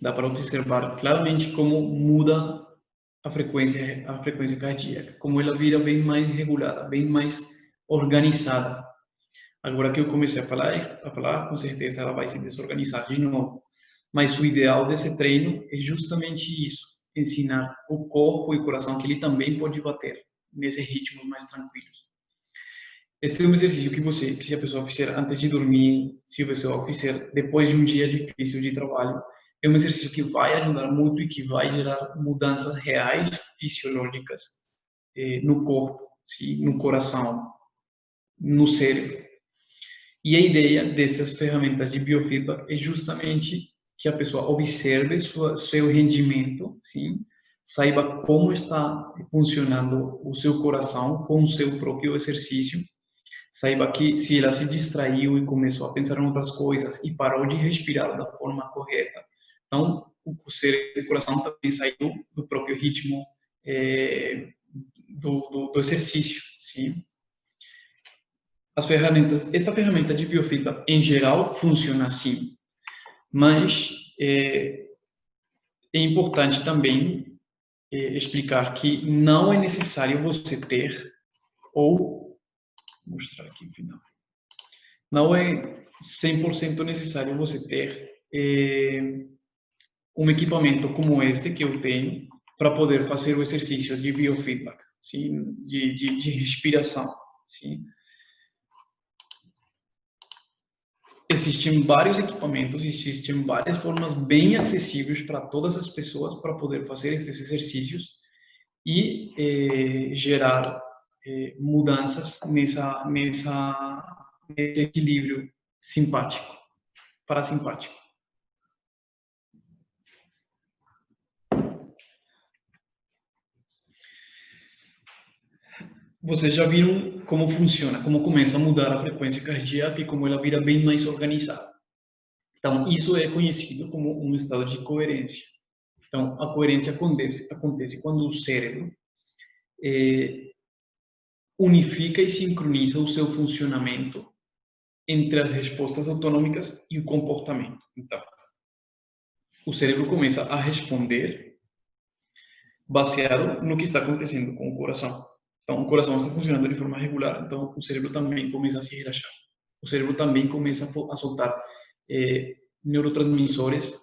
dá para observar claramente como muda a frequência cardíaca, como ela vira bem mais regulada, bem mais organizada. Agora que eu comecei a falar, com certeza ela vai se desorganizar de novo. Mas o ideal desse treino é justamente isso, ensinar o corpo e o coração que ele também pode bater nesses ritmos mais tranquilos. Este é um exercício que se a pessoa fizer antes de dormir, se a pessoa fizer depois de um dia difícil de trabalho, é um exercício que vai ajudar muito e que vai gerar mudanças reais fisiológicas no corpo, sim, no coração, no cérebro. E a ideia dessas ferramentas de biofeedback é justamente que a pessoa observe seu rendimento, sim, saiba como está funcionando o seu coração com o seu próprio exercício, saiba que se ela se distraiu e começou a pensar em outras coisas e parou de respirar da forma correta, então o cérebro e o coração também saiu do próprio ritmo do exercício, sim. Esta ferramenta de biofeedback em geral funciona assim, mas é importante também explicar que não é necessário você ter, ou vou mostrar aqui no final, não é 100% necessário você ter um equipamento como este que eu tenho para poder fazer o exercício de biofeedback, sim? De respiração. Sim? Existem vários equipamentos, existem várias formas bem acessíveis para todas as pessoas para poder fazer esses exercícios e gerar mudanças nesse equilíbrio simpático, parasimpático. Vocês já viram como funciona, como começa a mudar a frequência cardíaca e como ela vira bem mais organizada. Então, isso é conhecido como um estado de coerência. Então, a coerência acontece quando o cérebro unifica e sincroniza o seu funcionamento entre as respostas autonômicas e o comportamento. Então, o cérebro começa a responder baseado no que está acontecendo com o coração. Então, o coração está funcionando de forma regular, então o cérebro também começa a se relaxar. O cérebro também começa a soltar neurotransmissores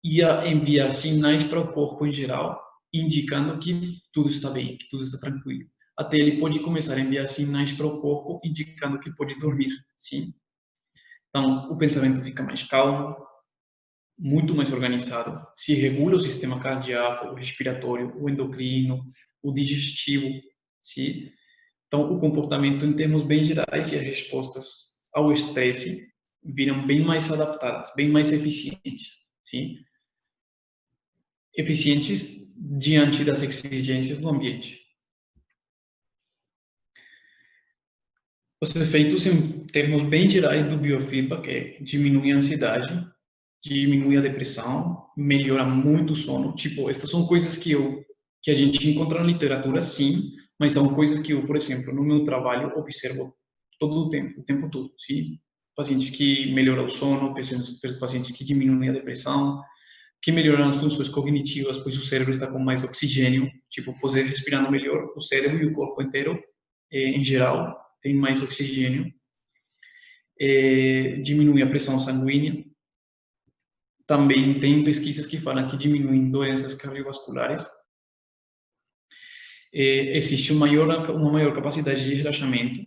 e a enviar sinais para o corpo em geral, indicando que tudo está bem, que tudo está tranquilo. Até ele pode começar a enviar sinais para o corpo, indicando que pode dormir, sim? Então, o pensamento fica mais calmo, muito mais organizado, se regula o sistema cardíaco, o respiratório, o endocrino, o digestivo, sim? Então, o comportamento em termos bem gerais e as respostas ao estresse viram bem mais adaptadas, bem mais eficientes, sim? Eficientes diante das exigências do ambiente. Os efeitos em termos bem gerais do biofeedback é diminuir a ansiedade, diminui a depressão, melhora muito o sono. Tipo, estas são coisas que a gente encontra na literatura, sim, mas são coisas que eu, por exemplo, no meu trabalho observo todo o tempo todo, sim. Pacientes que melhoram o sono, pacientes que diminuem a depressão, que melhoram as funções cognitivas, pois o cérebro está com mais oxigênio, tipo, você respirando melhor, o cérebro e o corpo inteiro, em geral, tem mais oxigênio. Diminui a pressão sanguínea. Também tem pesquisas que falam que diminuem doenças cardiovasculares. Existe uma maior capacidade de relaxamento,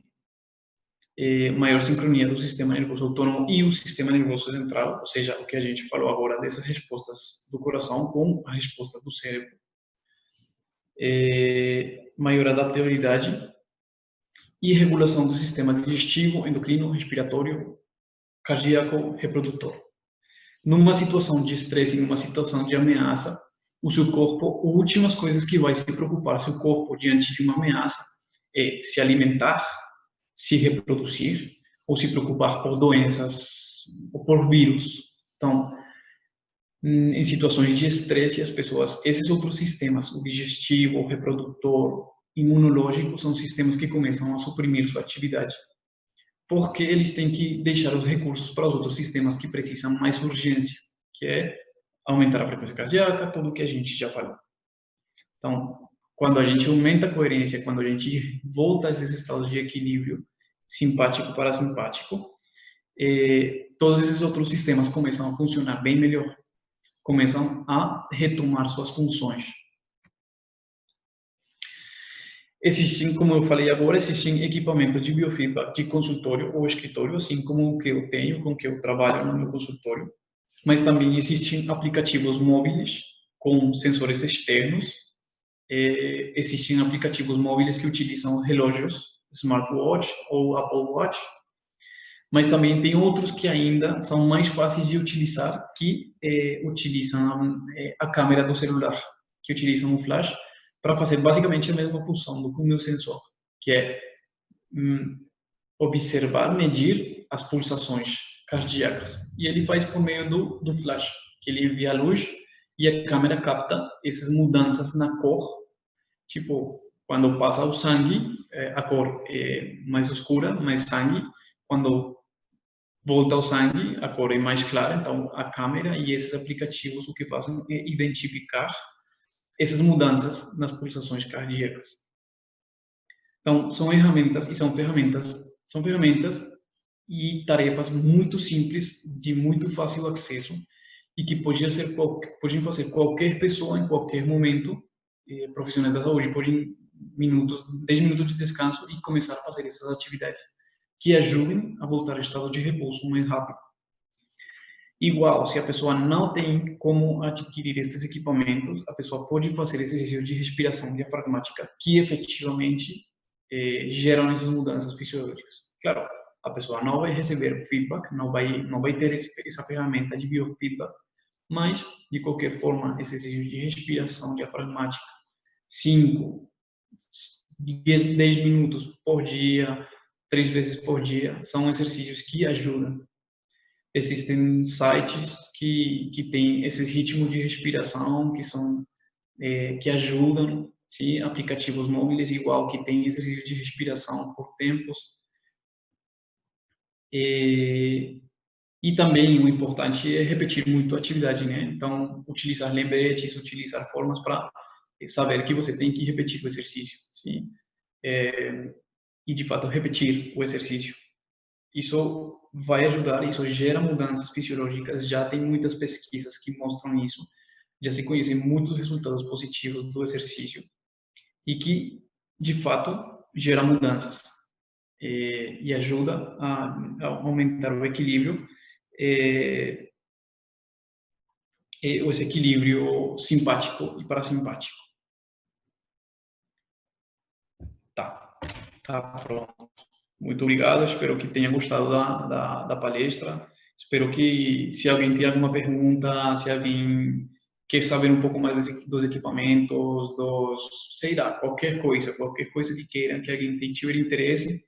maior sincronia do sistema nervoso autônomo e o sistema nervoso central, ou seja, o que a gente falou agora dessas respostas do coração com a resposta do cérebro. Maior adaptabilidade e regulação do sistema digestivo, endocrino, respiratório, cardíaco, reprodutor. Numa situação de estresse, numa situação de ameaça, o seu corpo, últimas coisas que vai se preocupar seu corpo diante de uma ameaça é se alimentar, se reproduzir ou se preocupar por doenças ou por vírus. Então, em situações de estresse, as pessoas, esses outros sistemas, o digestivo, o reprodutor, imunológico, são sistemas que começam a suprimir sua atividade, porque eles têm que deixar os recursos para os outros sistemas que precisam mais urgência, que é aumentar a frequência cardíaca, tudo que a gente já falou. Então, quando a gente aumenta a coerência, quando a gente volta a esses estados de equilíbrio simpático parasimpático, todos esses outros sistemas começam a funcionar bem melhor, começam a retomar suas funções. Existem, como eu falei agora, existem equipamentos de biofeedback de consultório ou escritório, assim como o que eu tenho, com o que eu trabalho no meu consultório, mas também existem aplicativos móveis com sensores externos, existem aplicativos móveis que utilizam relógios, smartwatch ou Apple Watch, mas também tem outros que ainda são mais fáceis de utilizar, que utilizam a câmera do celular, que utilizam o flash para fazer basicamente a mesma função do que o meu sensor, que é observar, medir as pulsações cardíacas. E ele faz por meio do flash, que ele envia a luz e a câmera capta essas mudanças na cor, tipo, quando passa o sangue, a cor é mais escura, mais sangue. Quando volta ao sangue, a cor é mais clara. Então, a câmera e esses aplicativos o que fazem é identificar essas mudanças nas pulsações cardíacas. Então, são ferramentas e tarefas muito simples, de muito fácil acesso e que podem fazer qualquer pessoa em qualquer momento. Profissionais da saúde podem 10 minutos de descanso e começar a fazer essas atividades que ajudem a voltar ao estado de repouso mais rápido. Igual, se a pessoa não tem como adquirir esses equipamentos, a pessoa pode fazer exercícios de respiração diafragmática que efetivamente geram essas mudanças fisiológicas. Claro, a pessoa não vai receber feedback, não vai ter essa ferramenta de biofeedback, mas, de qualquer forma, exercícios de respiração diafragmática, 5, 10 minutos por dia, 3 vezes por dia, são exercícios que ajudam. Existem sites que têm esse ritmo de respiração, que ajudam, sim, aplicativos móveis igual que tem exercício de respiração por tempos. E também o importante é repetir muito a atividade, né? Então, utilizar lembretes, utilizar formas para saber que você tem que repetir o exercício, sim? E de fato repetir o exercício. Isso vai ajudar, isso gera mudanças fisiológicas. Já tem muitas pesquisas que mostram isso. Já se conhecem muitos resultados positivos do exercício e que, de fato, gera mudanças e ajuda a aumentar o equilíbrio, esse equilíbrio simpático e parasimpático. Tá pronto. Muito obrigado, espero que tenha gostado da palestra. Espero que, se alguém tem alguma pergunta, se alguém quer saber um pouco mais dos equipamentos, sei lá, qualquer coisa que queira, que alguém tiver interesse,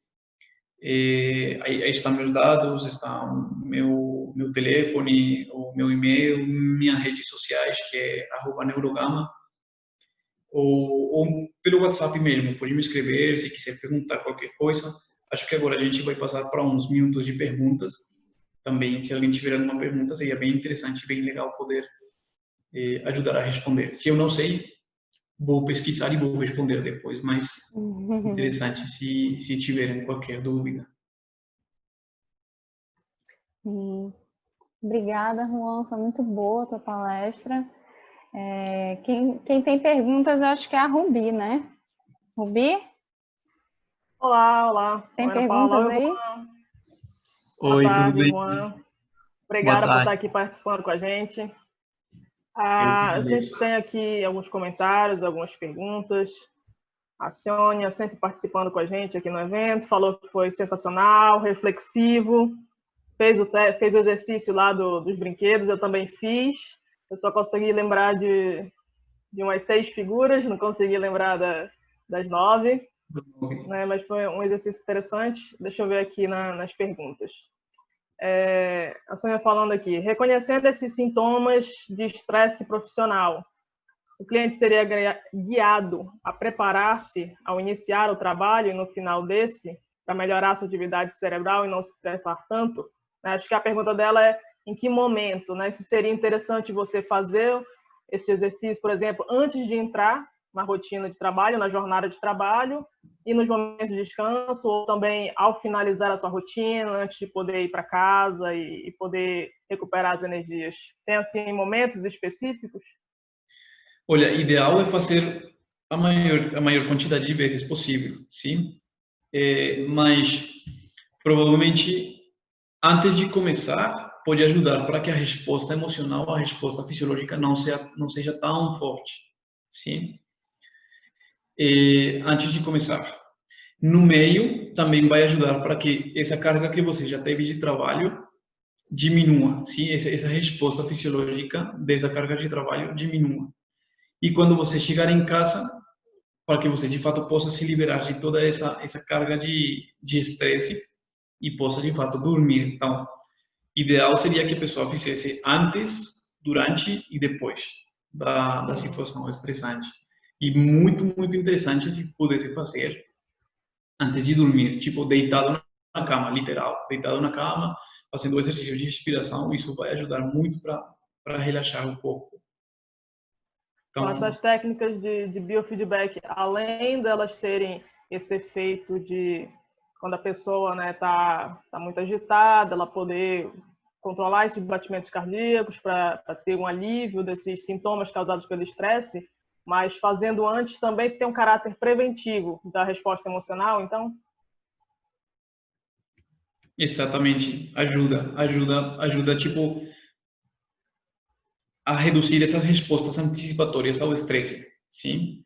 aí estão meus dados, está o meu telefone, o meu e-mail, minhas redes sociais, que é @neurogama, ou pelo WhatsApp mesmo, pode me escrever se quiser perguntar qualquer coisa. Acho que agora a gente vai passar para uns minutos de perguntas. Também, se alguém tiver alguma pergunta, seria bem interessante, bem legal poder ajudar a responder. Se eu não sei, vou pesquisar e vou responder depois, mas interessante se tiverem qualquer dúvida. Obrigada, Juan, foi muito boa a tua palestra. Quem tem perguntas, acho que é a Rubi, né? Rubi? Olá. Tem perguntas aí? Boa tarde, Juan. Obrigada por estar aqui participando com a gente. A gente tem aqui alguns comentários, algumas perguntas. A Sônia sempre participando com a gente aqui no evento, falou que foi sensacional, reflexivo, fez o exercício lá dos brinquedos, eu também fiz. Eu só consegui lembrar de umas 6 figuras, não consegui lembrar das 9. Né, mas foi um exercício interessante. Deixa eu ver aqui nas perguntas. A Sônia falando aqui, reconhecendo esses sintomas de estresse profissional, o cliente seria guiado a preparar-se ao iniciar o trabalho e no final desse, para melhorar a sua atividade cerebral e não se estressar tanto? Acho que a pergunta dela é em que momento, né? Se seria interessante você fazer esse exercício, por exemplo, antes de entrar na rotina de trabalho, na jornada de trabalho, e nos momentos de descanso, ou também ao finalizar a sua rotina, antes de poder ir para casa e poder recuperar as energias. Tem, assim, momentos específicos? Olha, ideal é fazer a maior quantidade de vezes possível, sim? Mas provavelmente antes de começar pode ajudar para que a resposta emocional, a resposta fisiológica não seja tão forte, sim? Antes de começar. No meio também vai ajudar para que essa carga que você já teve de trabalho diminua, sim? Essa resposta fisiológica dessa carga de trabalho diminua. E quando você chegar em casa, para que você de fato possa se liberar de toda essa carga de estresse e possa de fato dormir. Então, ideal seria que a pessoa fizesse antes, durante e depois da situação estressante. E muito, muito interessante se pudesse fazer antes de dormir, tipo deitado na cama, literal, deitado na cama, fazendo exercício de respiração. Isso vai ajudar muito para relaxar um pouco. Então, Então, essas técnicas de biofeedback, além delas terem esse efeito de quando a pessoa, né, tá muito agitada, ela poder controlar esses batimentos cardíacos para ter um alívio desses sintomas causados pelo estresse, mas fazendo antes também tem um caráter preventivo da resposta emocional, então? exatamente, ajuda, tipo, a reduzir essas respostas antecipatórias ao estresse, sim?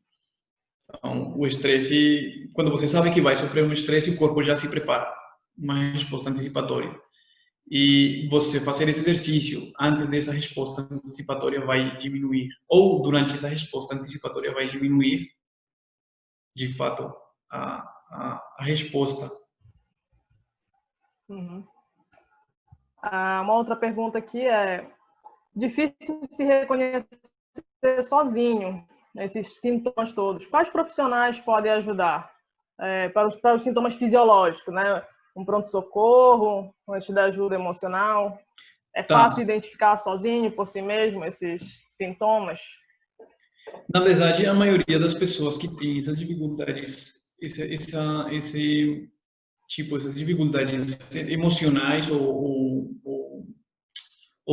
Então, o estresse, quando você sabe que vai sofrer um estresse, o corpo já se prepara, uma resposta antecipatória. E você fazer esse exercício antes dessa resposta antecipatória vai diminuir, ou durante essa resposta antecipatória vai diminuir, de fato, a resposta. Uhum. Uma outra pergunta aqui é: difícil se reconhecer sozinho esses sintomas todos. Quais profissionais podem ajudar para os sintomas fisiológicos, né? Um pronto-socorro, antes da ajuda emocional. É fácil Tá. identificar sozinho, por si mesmo, esses sintomas? Na verdade, a maioria das pessoas que tem essas dificuldades, essas dificuldades emocionais ou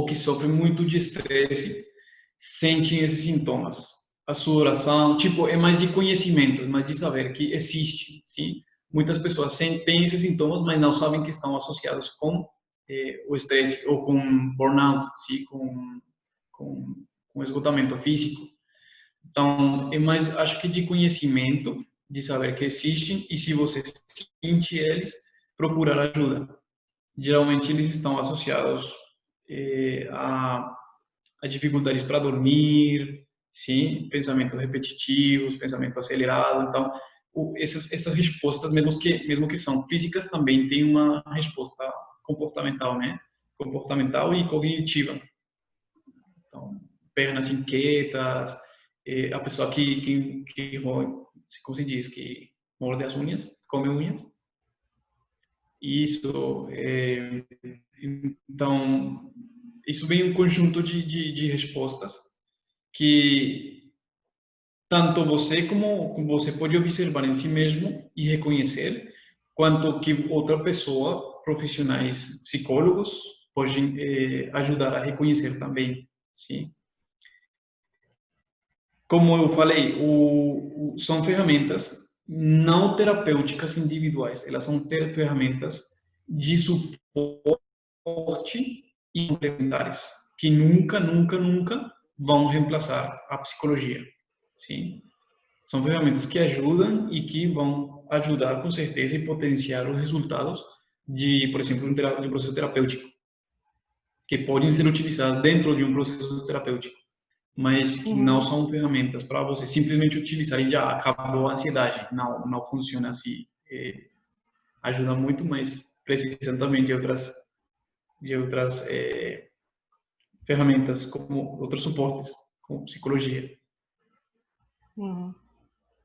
que sofrem muito de estresse, sentem esses sintomas. A sudoração, tipo, é mais de conhecimento, é mais de saber que existe, sim? Muitas pessoas têm esses sintomas, mas não sabem que estão associados com o estresse ou com burnout, sim? Com, com esgotamento físico. Então, é mais, acho que de conhecimento, de saber que existem e se você sente eles, procurar ajuda. Geralmente eles estão associados a dificuldades para dormir, sim, pensamentos repetitivos, pensamento acelerado. Então, essas respostas, mesmo que são físicas, também tem uma resposta comportamental, né? Comportamental e cognitiva. Então, pernas inquietas, a pessoa que como se diz, que morde as unhas, come unhas. Isso, então, isso vem um conjunto de respostas que tanto você como você pode observar em si mesmo e reconhecer, quanto que outra pessoa, profissionais psicólogos, podem ajudar a reconhecer também, sim? Como eu falei, são ferramentas não terapêuticas individuais, elas são ferramentas de suporte e complementares, que nunca, nunca, nunca vão reemplaçar a psicologia. Sim? São ferramentas que ajudam e que vão ajudar com certeza e potenciar os resultados de, por exemplo, de um processo terapêutico, que podem ser utilizadas dentro de um processo terapêutico, mas que não são ferramentas para você simplesmente utilizar e já acabou a ansiedade. Não, não funciona assim. Ajuda muito, mas precisa também de outras ferramentas, como outros suportes, como psicologia. Uhum.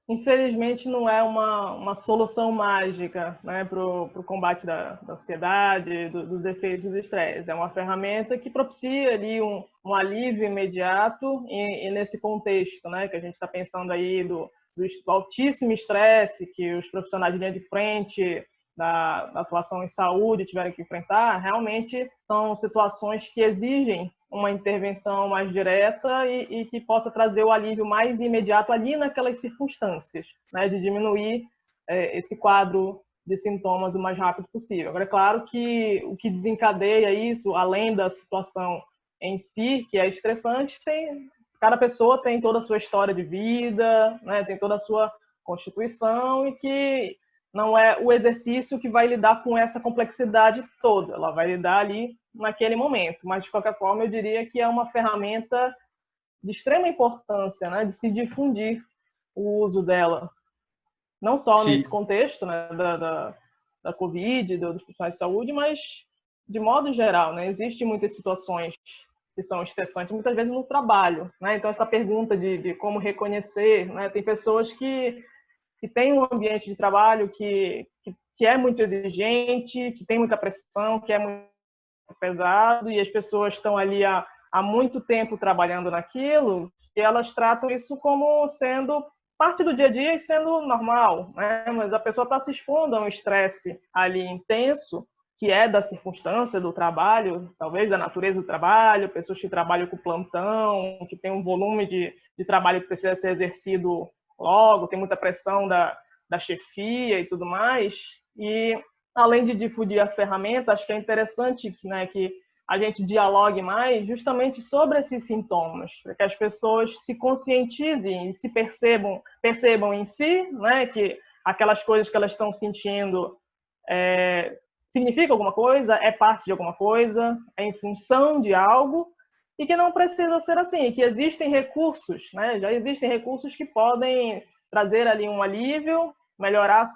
infelizmente, não é uma solução mágica, né, para o combate da ansiedade, dos efeitos do estresse. É uma ferramenta que propicia ali um alívio imediato e nesse contexto, né, que a gente está pensando aí do altíssimo estresse que os profissionais de linha de frente da atuação em saúde tiveram que enfrentar, realmente são situações que exigem uma intervenção mais direta e que possa trazer o alívio mais imediato ali naquelas circunstâncias, né, de diminuir esse quadro de sintomas o mais rápido possível. Agora, é claro que o que desencadeia isso, além da situação em si, que é estressante, cada pessoa tem toda a sua história de vida, né, tem toda a sua constituição, e que não é o exercício que vai lidar com essa complexidade toda, ela vai lidar ali naquele momento, mas de qualquer forma eu diria que é uma ferramenta de extrema importância, né, de se difundir o uso dela, não só Sim. nesse contexto, né, da Covid, dos profissionais de saúde, mas de modo geral, né, existem muitas situações que são estressantes, muitas vezes no trabalho, né, então essa pergunta de como reconhecer, né, tem pessoas que tem um ambiente de trabalho que é muito exigente, que tem muita pressão, que é muito pesado, e as pessoas estão ali há muito tempo trabalhando naquilo, e elas tratam isso como sendo parte do dia a dia e sendo normal, né? Mas a pessoa está se expondo a um estresse ali intenso, que é da circunstância do trabalho, talvez da natureza do trabalho, pessoas que trabalham com plantão, que tem um volume de trabalho que precisa ser exercido logo, tem muita pressão da chefia e tudo mais. E, além de difundir a ferramenta, acho que é interessante, né, que a gente dialogue mais justamente sobre esses sintomas, para que as pessoas se conscientizem e se percebam em si, né, que aquelas coisas que elas estão sentindo significa alguma coisa, é parte de alguma coisa, é em função de algo, e que não precisa ser assim, que existem recursos, né? Já existem recursos que podem trazer ali um alívio, melhorar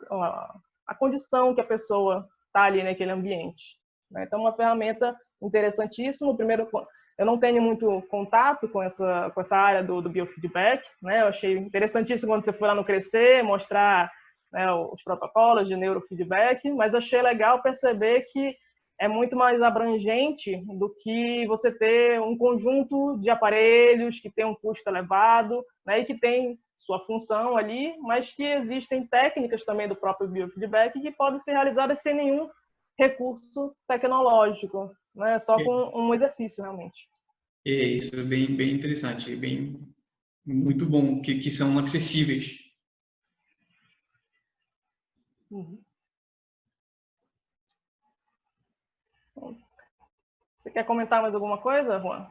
a condição que a pessoa está ali naquele ambiente, né? Então, uma ferramenta interessantíssima. Primeiro, eu não tenho muito contato com essa área do biofeedback, né? Eu achei interessantíssimo quando você foi lá no Crescer, mostrar, né, os protocolos de neurofeedback, mas achei legal perceber que é muito mais abrangente do que você ter um conjunto de aparelhos que tem um custo elevado, né, e que tem sua função ali, mas que existem técnicas também do próprio biofeedback que podem ser realizadas sem nenhum recurso tecnológico, né, só com um exercício, realmente. É isso, é bem interessante, muito bom, que são acessíveis. Uhum. Você quer comentar mais alguma coisa, Juan?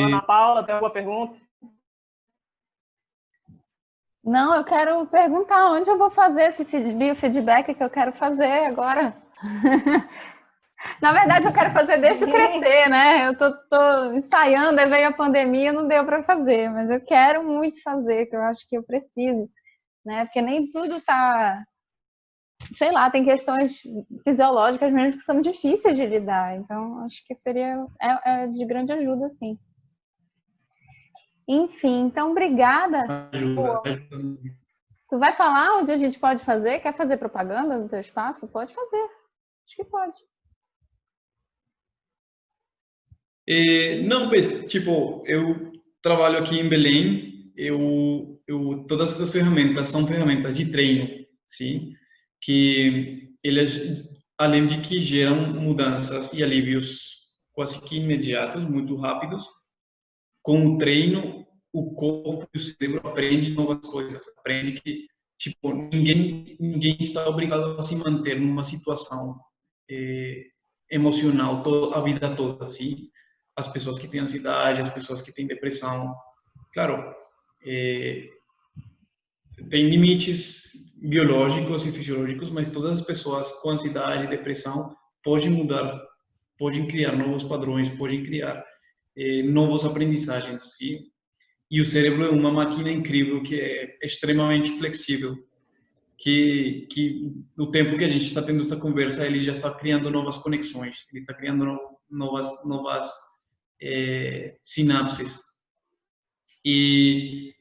Ana Paula, tem alguma pergunta? Não, eu quero perguntar onde eu vou fazer esse biofeedback que eu quero fazer agora. Na verdade, eu quero fazer desde o Crescer, né? Eu tô ensaiando, aí veio a pandemia, não deu para fazer, mas eu quero muito fazer, que eu acho que eu preciso, né? Porque nem tudo tá, sei lá, tem questões fisiológicas mesmo que são difíceis de lidar, então acho que seria de grande ajuda, sim. Enfim, então obrigada. Ajuda. Tu vai falar onde a gente pode fazer? Quer fazer propaganda no teu espaço? Pode fazer. Acho que pode. Não, pues, tipo, eu trabalho aqui em Belém, todas essas ferramentas são ferramentas de treino, sim, que elas, além de que geram mudanças e alívios quase que imediatos, muito rápidos, com o treino, o corpo e o cérebro aprendem novas coisas, aprende que, tipo, ninguém está obrigado a se manter numa situação emocional a vida toda, assim. As pessoas que têm ansiedade, as pessoas que têm depressão, claro, tem limites biológicos e fisiológicos, mas todas as pessoas com ansiedade e depressão podem mudar, podem criar novos padrões, podem criar novas aprendizagens, sim? E o cérebro é uma máquina incrível que é extremamente flexível, que no tempo que a gente está tendo essa conversa, ele já está criando novas conexões, ele está criando novas sinapses. E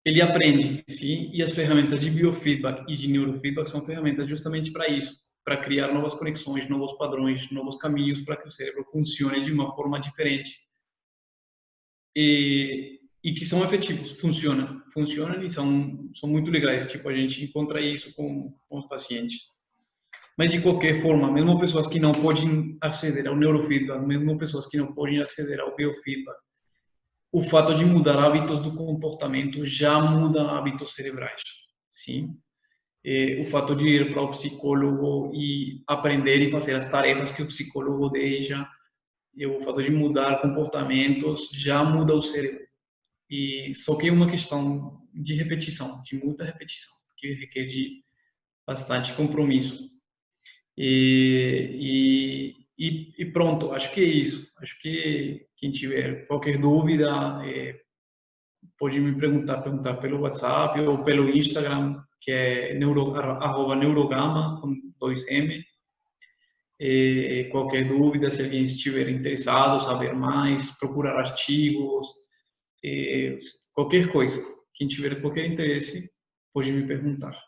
ele aprende, sim, e as ferramentas de biofeedback e de neurofeedback são ferramentas justamente para isso, para criar novas conexões, novos padrões, novos caminhos para que o cérebro funcione de uma forma diferente e que são efetivos, funcionam e são muito legais, tipo, a gente encontra isso com os pacientes. Mas, de qualquer forma, mesmo pessoas que não podem aceder ao neurofeedback, mesmo pessoas que não podem aceder ao biofeedback, o fato de mudar hábitos do comportamento já muda hábitos cerebrais, sim? O fato de ir para o psicólogo e aprender e fazer as tarefas que o psicólogo deixa, e o fato de mudar comportamentos já muda o cérebro. E só que é uma questão de repetição, de muita repetição, que requer de bastante compromisso. E pronto, acho que é isso. Acho que quem tiver qualquer dúvida pode me perguntar pelo WhatsApp ou pelo Instagram, que é @neurogama com 2M. Qualquer dúvida, se alguém estiver interessado, saber mais, procurar artigos, qualquer coisa. Quem tiver qualquer interesse, pode me perguntar.